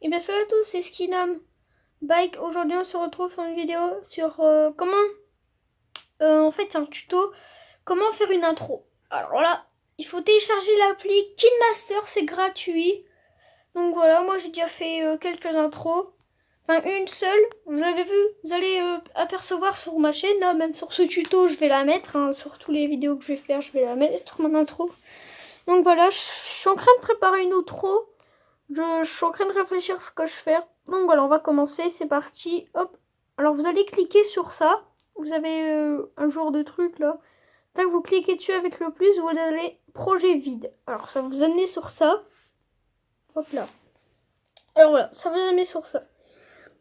Et bien salut à tous, c'est Skinam Bike. Aujourd'hui on se retrouve pour une vidéo sur comment... en fait c'est un tuto, comment faire une intro. Alors là, il faut télécharger l'appli KineMaster, c'est gratuit. Donc voilà, moi j'ai déjà fait quelques intros. Enfin une seule, vous avez vu, vous allez apercevoir sur ma chaîne, là même sur ce tuto je vais la mettre, hein, sur toutes les vidéos que je vais faire je vais la mettre, mon intro. Donc voilà, je suis en train de préparer une outro. Je suis en train de réfléchir à ce que je fais. Donc voilà, on va commencer, c'est parti. Hop. Alors vous allez cliquer sur ça. Vous avez un genre de truc là. Tac, vous cliquez dessus avec le plus, vous allez projet vide. Alors ça va vous amener sur ça. Hop là. Alors voilà, ça va vous amener sur ça.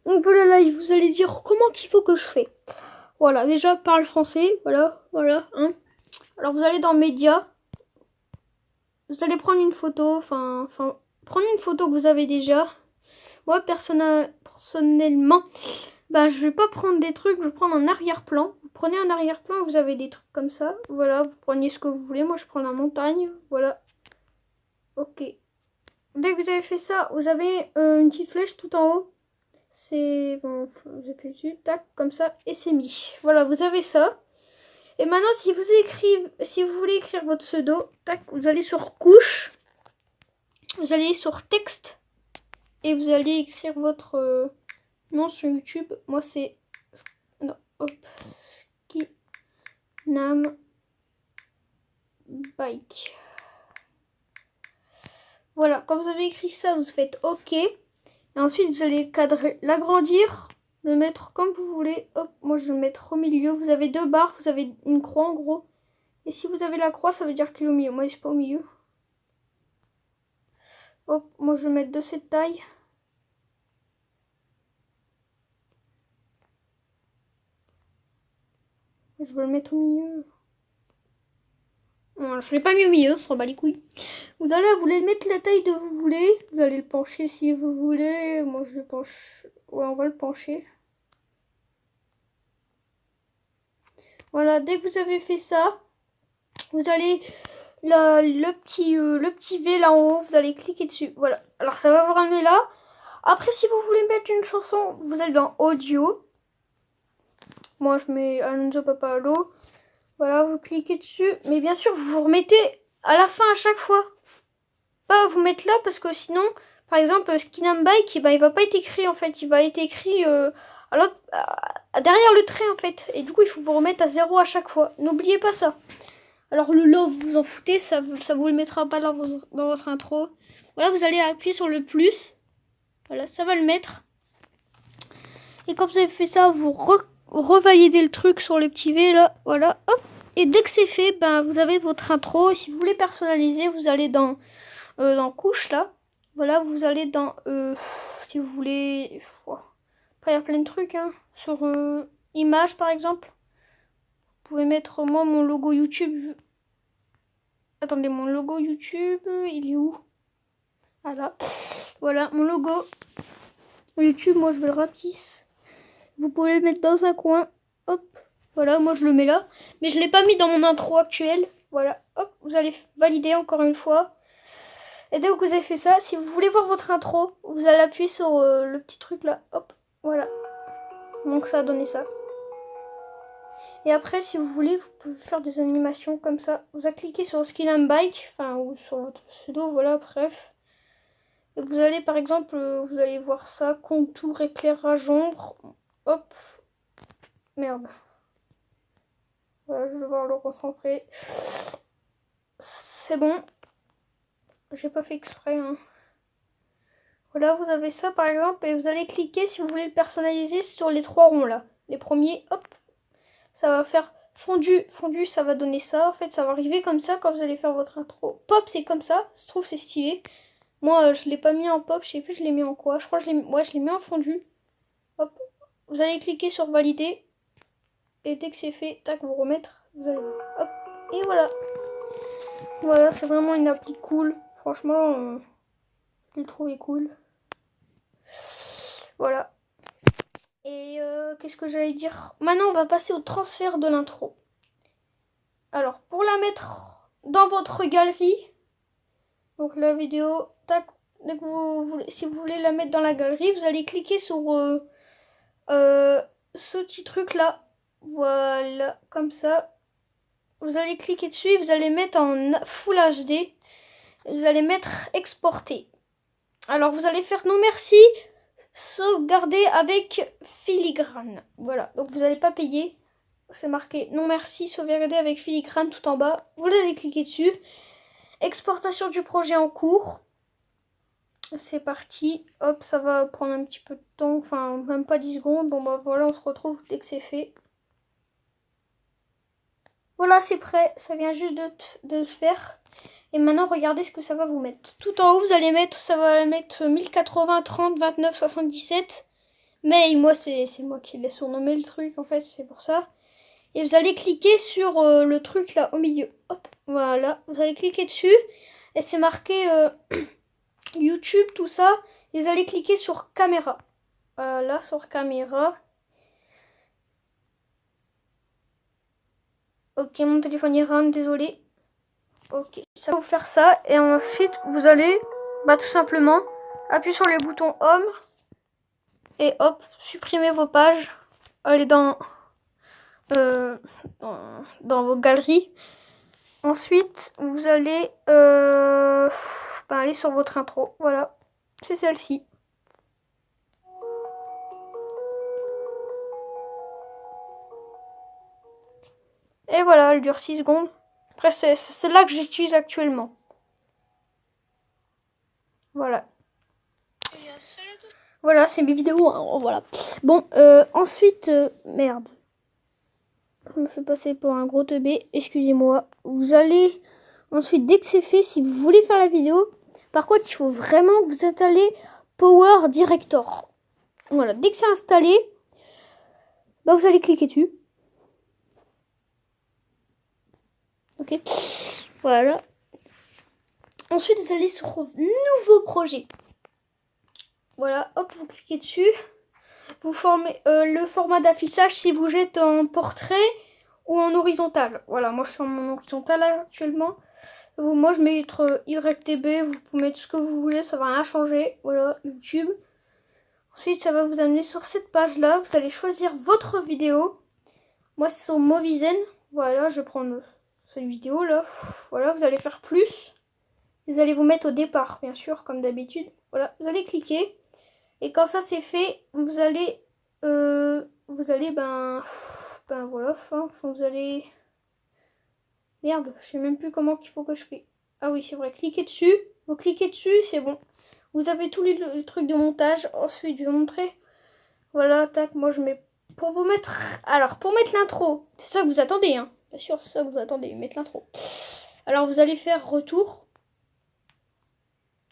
Donc voilà, là, vous allez dire comment qu'il faut que je fais. Voilà, déjà parle français. Voilà, hein. Alors vous allez dans médias. Vous allez prendre une photo, prendre une photo que vous avez déjà. Moi, personnellement, je vais pas prendre des trucs, je vais prendre un arrière-plan. Vous prenez un arrière-plan et vous avez des trucs comme ça. Voilà, vous prenez ce que vous voulez. Moi, je prends la montagne. Voilà. Ok. Dès que vous avez fait ça, vous avez une petite flèche tout en haut. C'est bon, vous appuyez dessus, tac, comme ça, et c'est mis. Voilà, vous avez ça. Et maintenant, si vous voulez écrire votre pseudo, tac, vous allez sur couche, vous allez sur texte, et vous allez écrire votre nom sur YouTube. Moi, c'est Skinam Bike. Voilà, quand vous avez écrit ça, vous faites OK. Et ensuite, vous allez cadrer, l'agrandir, le mettre comme vous voulez. Hop, moi, je vais le mettre au milieu. Vous avez deux barres, vous avez une croix en gros. Et si vous avez la croix, ça veut dire qu'il est au milieu. Moi, je suis pas au milieu. Hop, moi, je vais mettre de cette taille. Je vais le mettre au milieu. Non, je l'ai pas mis au milieu, on s'en bat les couilles. Vous allez mettre la taille que vous voulez. Vous allez le pencher si vous voulez. Moi, je le penche. Ouais, on va le pencher. Voilà, dès que vous avez fait ça, vous allez le petit V là en haut, vous allez cliquer dessus. Voilà. Alors ça va vous ramener là. Après, si vous voulez mettre une chanson, vous allez dans audio. Moi, je mets Alonso Papalo. Voilà, vous cliquez dessus. Mais bien sûr, vous vous remettez à la fin à chaque fois. Pas vous mettre là parce que sinon, par exemple, Skinam Bike, il va pas être écrit en fait. Il va être écrit derrière le trait en fait. Et du coup, il faut vous remettre à 0 à chaque fois. N'oubliez pas ça. Alors le love, vous en foutez, ça vous le mettra pas dans votre intro. Voilà, vous allez appuyer sur le plus. Voilà, ça va le mettre. Et quand vous avez fait ça, vous revalidez le truc sur le petit V là. Voilà, hop. Et dès que c'est fait, vous avez votre intro. Si vous voulez personnaliser, vous allez dans couche là. Voilà, vous allez dans si vous voulez. Après, il y a plein de trucs, hein. Sur image par exemple. Vous pouvez mettre moi mon logo YouTube. Attendez, mon logo YouTube, il est où? Ah là. Voilà, mon logo YouTube, moi je vais le rapetisser. Vous pouvez le mettre dans un coin. Hop. Voilà, moi je le mets là. Mais je ne l'ai pas mis dans mon intro actuelle. Voilà, hop, vous allez valider encore une fois. Et dès que vous avez fait ça, si vous voulez voir votre intro, vous allez appuyer sur le petit truc là. Hop, voilà. Donc ça a donné ça. Et après, si vous voulez, vous pouvez faire des animations comme ça. Vous allez cliquer sur Skinam Bike, ou sur votre pseudo, voilà, bref. Et vous allez, par exemple, vous allez voir ça, contour, éclairage, ombre. Hop. Merde. Voilà, je vais devoir le recentrer. C'est bon. J'ai pas fait exprès, hein. Voilà, vous avez ça, par exemple, et vous allez cliquer, si vous voulez le personnaliser, sur les trois ronds, là. Les premiers, hop. Ça va faire fondu, ça va donner ça. En fait, ça va arriver comme ça quand vous allez faire votre intro. Pop, c'est comme ça. Je trouve c'est stylé. Moi, je l'ai pas mis en pop. Je sais plus, je l'ai mis en quoi. Je crois que je l'ai mis en fondu. Hop. Vous allez cliquer sur valider. Et dès que c'est fait, tac, vous remettre. Vous allez voir. Hop. Et voilà. Voilà, c'est vraiment une appli cool. Franchement, je l'ai trouvé cool. Voilà. Et qu'est-ce que j'allais dire? Maintenant, on va passer au transfert de l'intro. Alors, pour la mettre dans votre galerie, donc la vidéo, tac, dès que si vous voulez la mettre dans la galerie, vous allez cliquer sur ce petit truc là. Voilà, comme ça. Vous allez cliquer dessus et vous allez mettre en Full HD. Vous allez mettre exporter. Alors vous allez faire non merci, sauvegarder avec filigrane. Voilà, donc vous n'allez pas payer. C'est marqué non merci, sauvegarder avec filigrane tout en bas. Vous allez cliquer dessus. Exportation du projet en cours. C'est parti. Hop, ça va prendre un petit peu de temps. Enfin, même pas 10 secondes. Bon bah voilà, on se retrouve dès que c'est fait. Voilà, c'est prêt. Ça vient juste de se faire. Et maintenant, regardez ce que ça va vous mettre. Tout en haut, vous allez mettre, ça va mettre 1080, 30, 29, 77. Mais moi, c'est moi qui l'ai surnommé le truc, en fait, c'est pour ça. Et vous allez cliquer sur le truc là, au milieu. Hop, voilà. Vous allez cliquer dessus. Et c'est marqué YouTube, tout ça. Et vous allez cliquer sur caméra. Voilà, sur caméra. Ok, mon téléphone est RAM, désolé. Ok, ça va vous faire ça. Et ensuite, vous allez, tout simplement, appuyer sur les boutons Home. Et hop, supprimer vos pages. Allez dans vos galeries. Ensuite, vous allez aller sur votre intro. Voilà, c'est celle-ci. Et voilà, elle dure 6 secondes. Après, c'est celle-là que j'utilise actuellement. Voilà. Voilà, c'est mes vidéos. Hein, voilà. Bon, ensuite, merde. Je me fais passer pour un gros teubé. Excusez-moi. Vous allez ensuite, dès que c'est fait, si vous voulez faire la vidéo, par contre, il faut vraiment que vous installez Power Director. Voilà, dès que c'est installé, vous allez cliquer dessus. Ok. Voilà. Ensuite, vous allez sur nouveau projet. Voilà, hop, vous cliquez dessus. Vous formez le format d'affichage si vous êtes en portrait ou en horizontal. Voilà, moi je suis en horizontal actuellement. Moi je mets YTB, vous pouvez mettre ce que vous voulez, ça va rien changer. Voilà, YouTube. Ensuite, ça va vous amener sur cette page là. Vous allez choisir votre vidéo. Moi c'est sur Movizen. Voilà, je prends cette vidéo là. Voilà, vous allez faire plus. Vous allez vous mettre au départ, bien sûr, comme d'habitude. Voilà, vous allez cliquer. Et quand ça c'est fait, vous allez voilà, vous allez, merde, je sais même plus comment qu'il faut que je fais. Ah oui, c'est vrai, cliquez dessus. Vous cliquez dessus, c'est bon. Vous avez tous les trucs de montage. Ensuite, je vais vous montrer. Voilà, tac, moi je mets pour vous mettre. Alors, pour mettre l'intro, c'est ça que vous attendez, hein. Bien sûr, c'est ça que vous attendez, mettre l'intro. Alors, vous allez faire retour.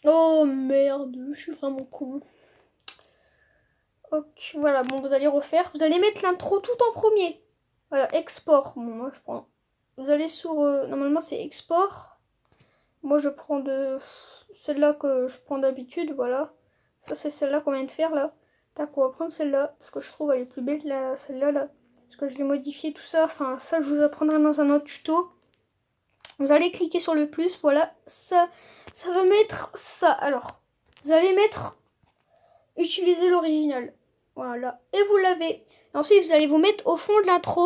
Oh merde, je suis vraiment con. Ok, voilà, bon, vous allez refaire. Vous allez mettre l'intro tout en premier. Voilà, export. Bon, moi, je prends. Vous allez sur. Normalement, c'est export. Moi, je prends de celle-là que je prends d'habitude. Voilà. Ça, c'est celle-là qu'on vient de faire, là. Tac, on va prendre celle-là. Parce que je trouve elle est plus belle, celle-là, là. Parce que je l'ai modifié, tout ça. Enfin, ça, je vous apprendrai dans un autre tuto. Vous allez cliquer sur le plus. Voilà. Ça va mettre ça. Alors, vous allez mettre. Utiliser l'original. Voilà. Et vous l'avez. Ensuite, vous allez vous mettre au fond de l'intro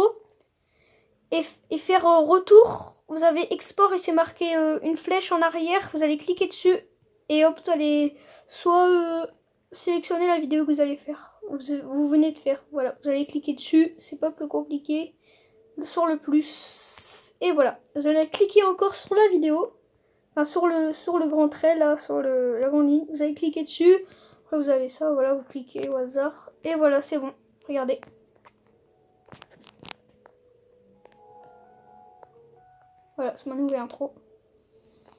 et faire retour. Vous avez export et c'est marqué une flèche en arrière. Vous allez cliquer dessus et hop, vous allez soit sélectionner la vidéo que vous allez faire. Vous venez de faire. Voilà. Vous allez cliquer dessus. C'est pas plus compliqué. Sur le plus. Et voilà. Vous allez cliquer encore sur la vidéo. Enfin, sur le grand trait, là, sur la grande ligne. Vous allez cliquer dessus. Après, vous avez ça, voilà, vous cliquez au hasard. Et voilà, c'est bon. Regardez. Voilà, c'est ma nouvelle intro.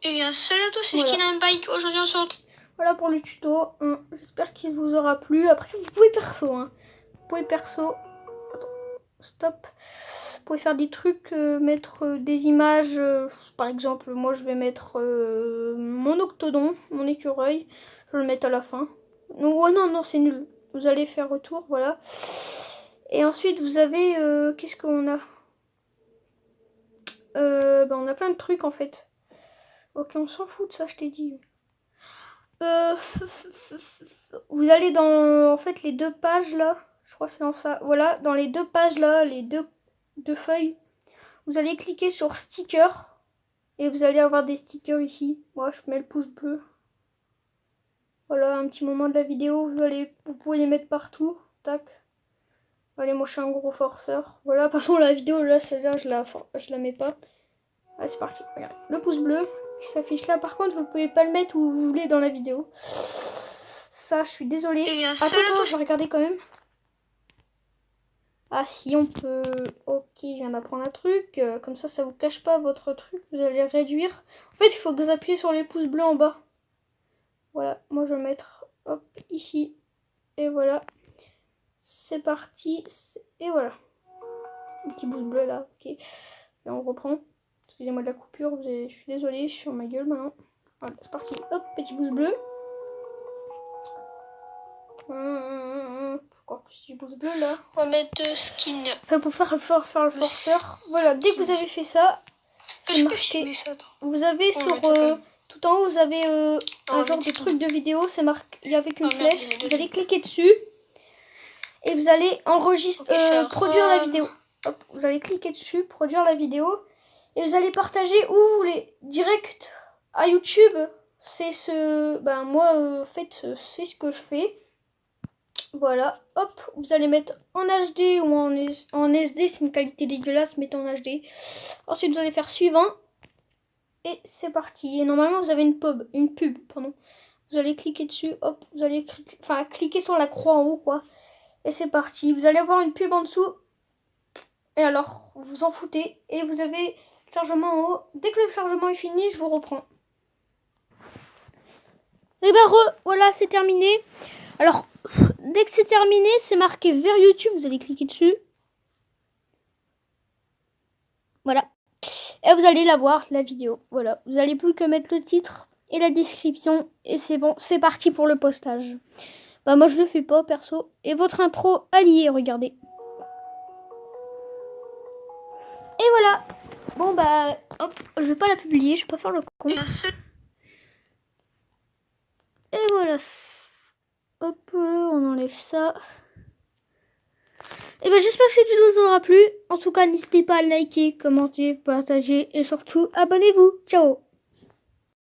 Et bien, salut à tous, c'est Skin Bike. Aujourd'hui, on se retrouve. Voilà pour le tuto. J'espère qu'il vous aura plu. Après, vous pouvez perso. Vous pouvez perso. Attends, stop. Vous pouvez faire des trucs, mettre des images. Par exemple, moi, je vais mettre mon octodon, mon écureuil. Je vais le mettre à la fin. Oh non, c'est nul. Vous allez faire retour, voilà. Et ensuite, vous avez... qu'est-ce qu'on a on a plein de trucs, en fait. Ok, on s'en fout de ça, je t'ai dit. vous allez dans en fait les 2 pages là. Je crois que c'est dans ça. Voilà, dans les 2 pages là, les deux feuilles. Vous allez cliquer sur sticker. Et vous allez avoir des stickers ici. Moi, je mets le pouce bleu. Voilà, un petit moment de la vidéo. Vous pouvez les mettre partout. Tac. Allez, moi, je suis un gros forceur. Voilà, de toute façon, la vidéo, là, celle-là, je la mets pas. Allez, c'est parti. Regardez, le pouce bleu qui s'affiche là. Par contre, vous pouvez pas le mettre où vous voulez dans la vidéo. Ça, je suis désolée. Attends, je vais regarder quand même. Ah si, on peut... Ok, je viens d'apprendre un truc. Comme ça vous cache pas votre truc. Vous allez réduire. En fait, il faut que vous appuyez sur les pouces bleus en bas. Voilà, moi je vais mettre hop ici. Et voilà. C'est parti. Et voilà. Un petit pouce bleu là. Ok. Et on reprend. Excusez-moi de la coupure. Je suis désolée, je suis sur ma gueule maintenant. Voilà, c'est parti. Hop, petit pouce bleu. Encore plus du pouce bleu là. On va mettre de skin. Enfin, pour faire le forceur. Voilà, dès que vous avez fait ça, c'est marqué. Vous avez sur tout en haut, vous avez un genre de truc de vidéo. C'est marqué avec une flèche. Vous allez cliquer dessus et vous allez enregistrer, produire la vidéo. Hop, vous allez cliquer dessus, produire la vidéo et vous allez partager où vous voulez. Direct à YouTube. C'est ce. Ben moi, en fait, c'est ce que je fais. Voilà, hop, vous allez mettre en HD ou en SD, c'est une qualité dégueulasse, mettez en HD. Ensuite, vous allez faire suivant. Et c'est parti. Et normalement, vous avez une pub, pardon. Vous allez cliquer dessus, hop, vous allez cliquer sur la croix en haut, quoi. Et c'est parti. Vous allez avoir une pub en dessous. Et alors, vous en foutez. Et vous avez le chargement en haut. Dès que le chargement est fini, je vous reprends. Et ben voilà, c'est terminé. Alors, dès que c'est terminé, c'est marqué vers YouTube. Vous allez cliquer dessus. Voilà. Et vous allez la voir, la vidéo. Voilà. Vous n'allez plus que mettre le titre et la description. Et c'est bon, c'est parti pour le postage. Bah moi, je le fais pas, perso. Et votre intro alliée, regardez. Et voilà. Bon, bah, hop, je vais pas la publier. Je vais pas faire le con. Et voilà. Hop, on enlève ça. Et ben j'espère que cette vidéo vous aura plu. En tout cas, n'hésitez pas à liker, commenter, partager et surtout abonnez-vous. Ciao.